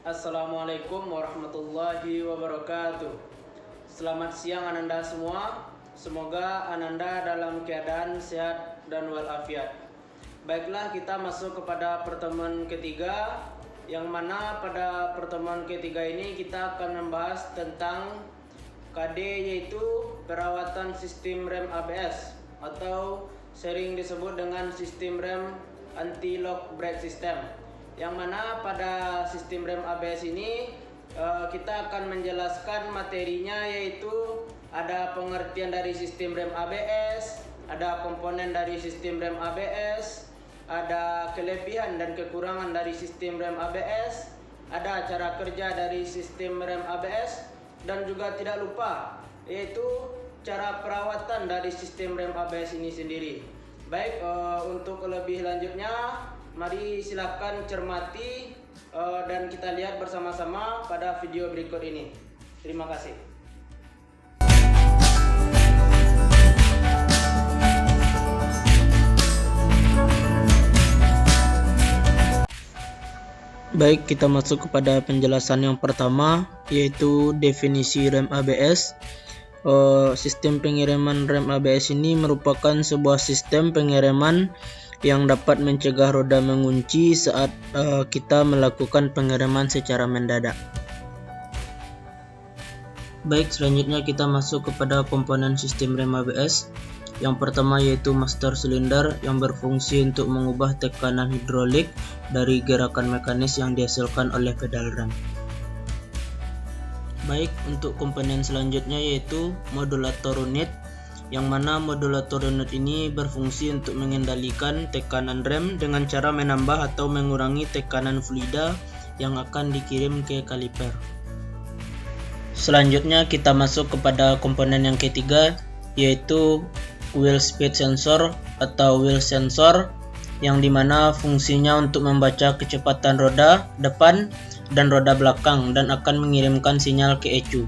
Assalamualaikum warahmatullahi wabarakatuh. Selamat siang Ananda semua. Semoga Ananda dalam keadaan sehat dan walafiat. Baiklah, kita masuk kepada pertemuan ketiga, yang mana pada pertemuan ketiga ini kita akan membahas tentang KD, yaitu perawatan sistem rem ABS atau sering disebut dengan sistem rem anti-lock brake system. Yang mana pada sistem rem ABS ini kita akan menjelaskan materinya, yaitu ada pengertian dari sistem rem ABS, ada komponen dari sistem rem ABS, ada kelebihan dan kekurangan dari sistem rem ABS, ada cara kerja dari sistem rem ABS, dan juga tidak lupa yaitu cara perawatan dari sistem rem ABS ini sendiri. Baik, untuk lebih lanjutnya mari silakan cermati dan kita lihat bersama-sama pada video berikut ini. Terima kasih. Baik, kita masuk kepada penjelasan yang pertama, yaitu definisi rem ABS. Sistem pengiriman rem ABS ini merupakan sebuah sistem pengiriman yang dapat mencegah roda mengunci saat kita melakukan pengiriman secara mendadak. Baik, selanjutnya kita masuk kepada komponen sistem rem ABS. Yang pertama yaitu master cylinder yang berfungsi untuk mengubah tekanan hidrolik dari gerakan mekanis yang dihasilkan oleh pedal rem. Baik, untuk komponen selanjutnya yaitu modulator unit, yang mana modulator unit ini berfungsi untuk mengendalikan tekanan rem dengan cara menambah atau mengurangi tekanan fluida yang akan dikirim ke kaliper. Selanjutnya kita masuk kepada komponen yang ketiga, yaitu wheel speed sensor atau wheel sensor, yang dimana fungsinya untuk membaca kecepatan roda depan dan roda belakang dan akan mengirimkan sinyal ke ECU.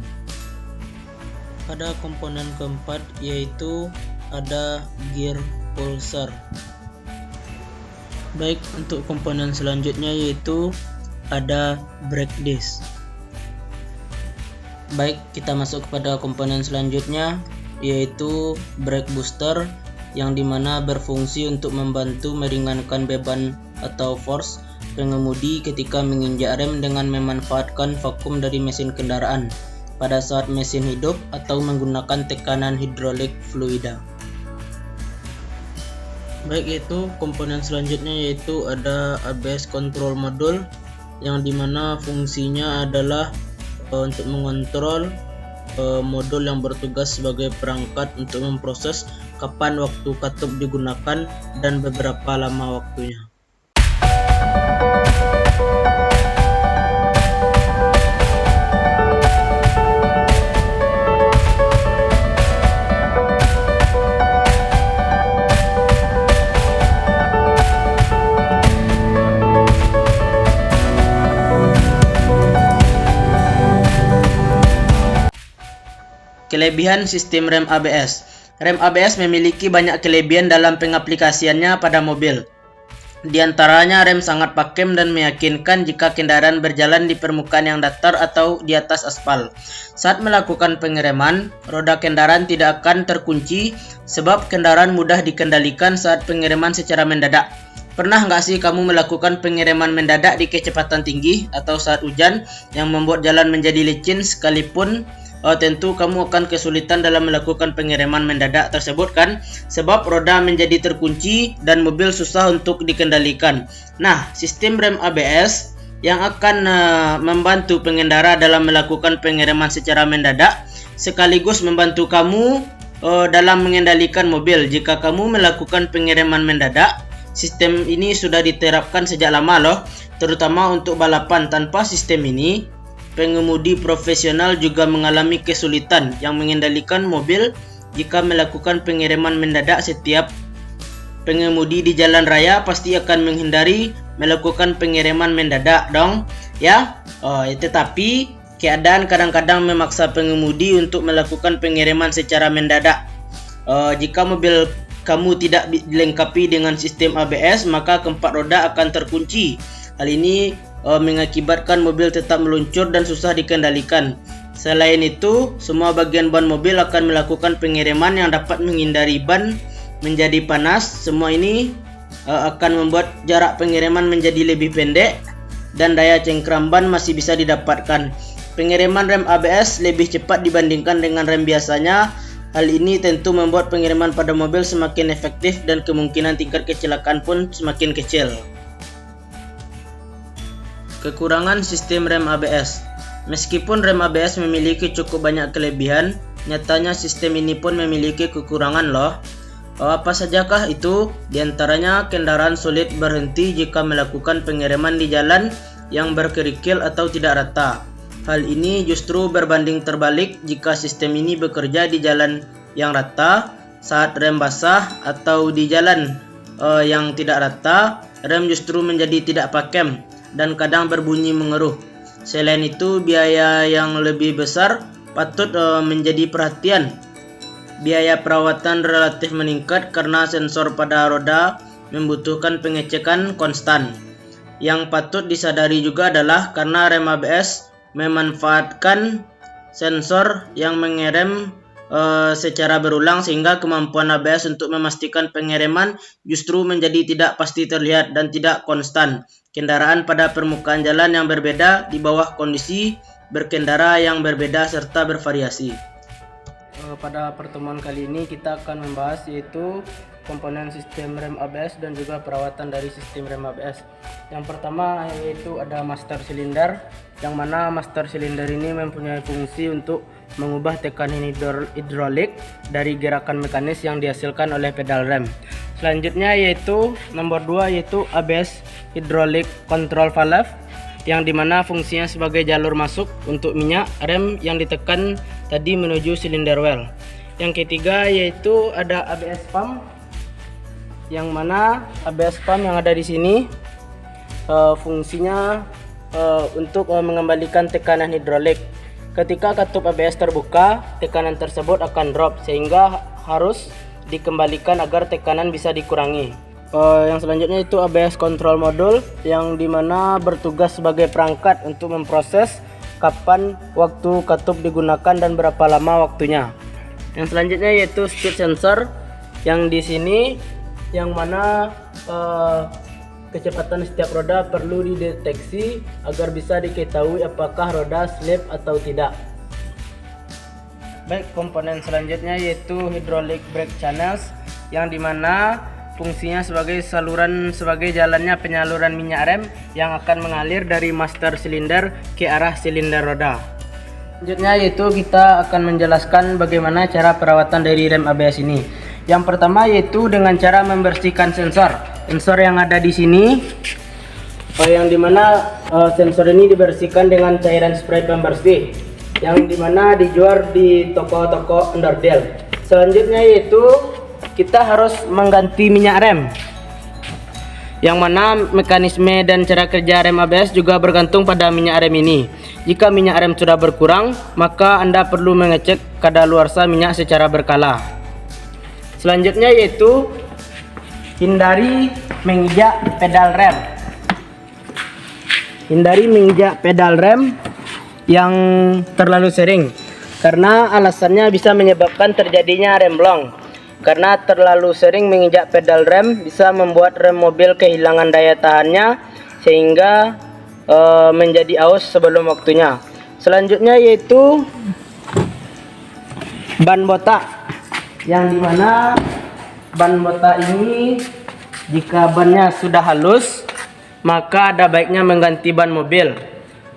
Pada komponen keempat yaitu ada gear pulser. Baik, untuk komponen selanjutnya yaitu ada brake disc. Baik, kita masuk kepada komponen selanjutnya yaitu brake booster, yang dimana berfungsi untuk membantu meringankan beban atau force pengemudi ketika menginjak rem dengan memanfaatkan vakum dari mesin kendaraan pada saat mesin hidup atau menggunakan tekanan hidrolik fluida. Baik, itu komponen selanjutnya yaitu ada ABS control module, yang dimana fungsinya adalah untuk mengontrol modul yang bertugas sebagai perangkat untuk memproses kapan waktu katup digunakan dan beberapa lama waktunya. Kelebihan sistem rem ABS. Rem ABS memiliki banyak kelebihan dalam pengaplikasiannya pada mobil. Di antaranya, rem sangat pakem dan meyakinkan jika kendaraan berjalan di permukaan yang datar atau di atas aspal. Saat melakukan pengereman, roda kendaraan tidak akan terkunci sebab kendaraan mudah dikendalikan saat pengereman secara mendadak. Pernah nggak sih kamu melakukan pengereman mendadak di kecepatan tinggi atau saat hujan yang membuat jalan menjadi licin sekalipun? Tentu kamu akan kesulitan dalam melakukan pengereman mendadak tersebut kan, sebab roda menjadi terkunci dan mobil susah untuk dikendalikan. Nah, sistem rem ABS yang akan membantu pengendara dalam melakukan pengereman secara mendadak sekaligus membantu kamu dalam mengendalikan mobil. Jika kamu melakukan pengereman mendadak, sistem ini sudah diterapkan sejak lama loh, terutama untuk balapan. Tanpa sistem ini, pengemudi profesional juga mengalami kesulitan yang mengendalikan mobil jika melakukan pengereman mendadak. Setiap pengemudi di jalan raya pasti akan menghindari melakukan pengereman mendadak dong ya. Tetapi keadaan kadang-kadang memaksa pengemudi untuk melakukan pengereman secara mendadak. Jika mobil kamu tidak dilengkapi dengan sistem ABS, maka keempat roda akan terkunci. Hal ini mengakibatkan mobil tetap meluncur dan susah dikendalikan. Selain itu, semua bagian ban mobil akan melakukan pengiriman yang dapat menghindari ban menjadi panas. Semua ini akan membuat jarak pengiriman menjadi lebih pendek dan daya cengkram ban masih bisa didapatkan. Pengiriman rem ABS lebih cepat dibandingkan dengan rem biasanya. Hal ini tentu membuat pengiriman pada mobil semakin efektif dan kemungkinan tingkat kecelakaan pun semakin kecil. Kekurangan sistem rem ABS. Meskipun rem ABS memiliki cukup banyak kelebihan, nyatanya sistem ini pun memiliki kekurangan loh. Apa sajakah itu? Di antaranya kendaraan sulit berhenti jika melakukan pengiriman di jalan yang berkerikil atau tidak rata. Hal ini justru berbanding terbalik jika sistem ini bekerja di jalan yang rata. Saat rem basah atau di jalan yang tidak rata, rem justru menjadi tidak pakem dan kadang berbunyi mengeruh. Selain itu, biaya yang lebih besar patut menjadi perhatian. Biaya perawatan relatif meningkat karena sensor pada roda membutuhkan pengecekan konstan. Yang patut disadari juga adalah karena rem ABS memanfaatkan sensor yang mengerem secara berulang, sehingga kemampuan ABS untuk memastikan pengiriman justru menjadi tidak pasti terlihat dan tidak konstan. Kendaraan pada permukaan jalan yang berbeda di bawah kondisi berkendara yang berbeda serta bervariasi. Pada pertemuan kali ini kita akan membahas yaitu komponen sistem rem ABS dan juga perawatan dari sistem rem ABS. Yang pertama yaitu ada master silinder, yang mana master silinder ini mempunyai fungsi untuk mengubah tekanan hidrolik dari gerakan mekanis yang dihasilkan oleh pedal rem. Selanjutnya yaitu nomor 2 yaitu ABS Hydraulic Control Valve, yang dimana fungsinya sebagai jalur masuk untuk minyak rem yang ditekan tadi menuju silinder well. Yang ketiga yaitu ada ABS pump, yang mana ABS pump yang ada di sini fungsinya untuk mengembalikan tekanan hidrolik. Ketika katup ABS terbuka, tekanan tersebut akan drop sehingga harus dikembalikan agar tekanan bisa dikurangi. Yang selanjutnya itu ABS Control Module, yang dimana bertugas sebagai perangkat untuk memproses kapan waktu katup digunakan dan berapa lama waktunya. Yang selanjutnya yaitu Speed Sensor, yang di sini yang mana kecepatan setiap roda perlu dideteksi agar bisa diketahui apakah roda slip atau tidak. Baik, komponen selanjutnya yaitu Hydraulic Brake Channels, yang dimana fungsinya sebagai jalannya penyaluran minyak rem yang akan mengalir dari master silinder ke arah silinder roda. Selanjutnya yaitu kita akan menjelaskan bagaimana cara perawatan dari rem ABS ini. Yang pertama yaitu dengan cara membersihkan sensor yang ada di sini, yang dimana sensor ini dibersihkan dengan cairan spray pembersih, yang dimana dijual di toko-toko onderdil. Selanjutnya yaitu kita harus mengganti minyak rem, yang mana mekanisme dan cara kerja rem ABS juga bergantung pada minyak rem ini. Jika minyak rem sudah berkurang, maka Anda perlu mengecek kadaluarsa minyak secara berkala. Selanjutnya yaitu hindari menginjak pedal rem. Hindari menginjak pedal rem yang terlalu sering, karena alasannya bisa menyebabkan terjadinya remblong. Karena terlalu sering menginjak pedal rem bisa membuat rem mobil kehilangan daya tahannya sehingga menjadi aus sebelum waktunya. Selanjutnya yaitu ban botak, yang dimana ban botak ini jika bannya sudah halus maka ada baiknya mengganti ban mobil.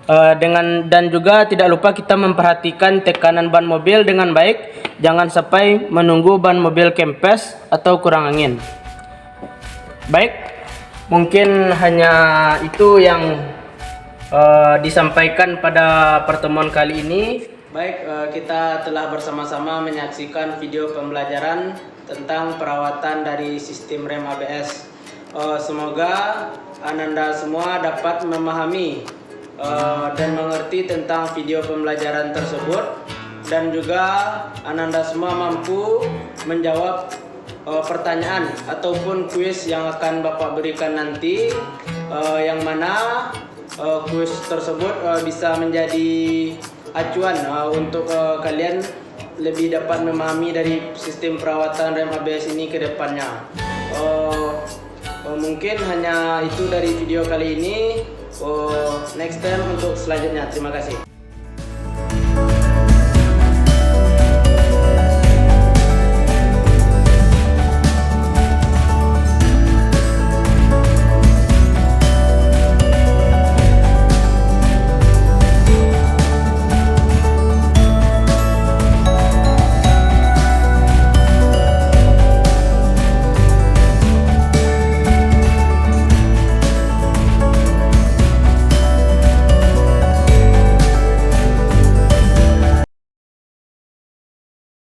Dan juga tidak lupa kita memperhatikan tekanan ban mobil dengan baik, jangan sampai menunggu ban mobil kempes atau kurang angin. Baik, mungkin hanya itu yang disampaikan pada pertemuan kali ini. Baik, kita telah bersama-sama menyaksikan video pembelajaran tentang perawatan dari sistem rem ABS. Semoga Ananda semua dapat memahami dan mengerti tentang video pembelajaran tersebut, dan juga Ananda semua mampu menjawab pertanyaan ataupun kuis yang akan Bapak berikan nanti, yang mana kuis tersebut bisa menjadi acuan untuk kalian lebih dapat memahami dari sistem perawatan rem ABS ini ke depannya. Mungkin hanya itu dari video kali ini. Next time untuk selanjutnya. Terima kasih.